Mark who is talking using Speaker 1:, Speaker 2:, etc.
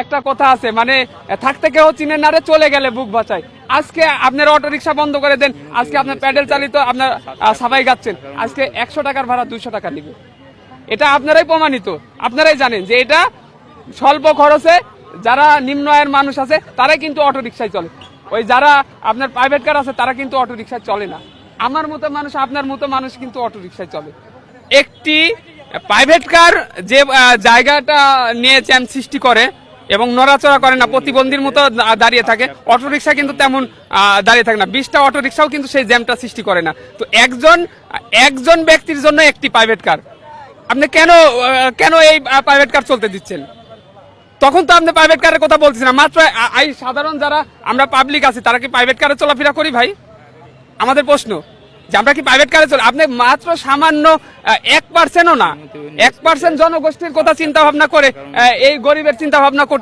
Speaker 1: একটা কথা আছে, মানে থাকতে কেউ চিনে না রে, চলে গেলে বুক বাঁচায়। আজকে আপনার অটো রিক্সা বন্ধ করে দেন, আজকে আপনার প্যাডেল চালিত আপনার সাফাই গাচ্ছেন, আজকে 100 টাকার ভাড়া 200 টাকা নিবে। এটা আপনারাই প্রমাণিত, আপনারাই জানেন যে এটা স্বল্প খরচে যারা নিম্ন আয়ের মানুষ আছে তারাই কিন্তু অটো রিক্সায় চলে। ওই যারা আপনার প্রাইভেট কার আছে তারা কিন্তু অটো রিক্সায় চলে না। আমার মতো মানুষ, আপনার মতো মানুষ কিন্তু অটো রিক্সায় চলে। একটি প্রাইভেট কার যে জায়গাটা নিয়ে জ্যাম সৃষ্টি করে এবং নড়াচড়া করে না, প্রতিবন্ধীর মতো দাঁড়িয়ে থাকে, অটো রিক্সা কিন্তু তেমন দাঁড়িয়ে থাকে না। 20টা অটো রিক্সাও কিন্তু সেই জ্যামটা সৃষ্টি করে না। তো একজন ব্যক্তির জন্য একটি প্রাইভেট কার, আপনি কেন এই প্রাইভেট কার চলতে দিচ্ছেন? তখন তো আপনি প্রাইভেট কারের কথা বলতেছেন না, মাত্র সাধারণ যারা আমরা পাবলিক আছি তারা কি প্রাইভেট কারে চলাফেরা করি ভাই? আমাদের প্রশ্ন যে আমরা কি প্রাইভেট কারে চলে? আপনি মাত্র সামান্য 1%ও না, 1% জনগোষ্ঠীর কথা চিন্তা ভাবনা করে এই গরিবের চিন্তা ভাবনা করতে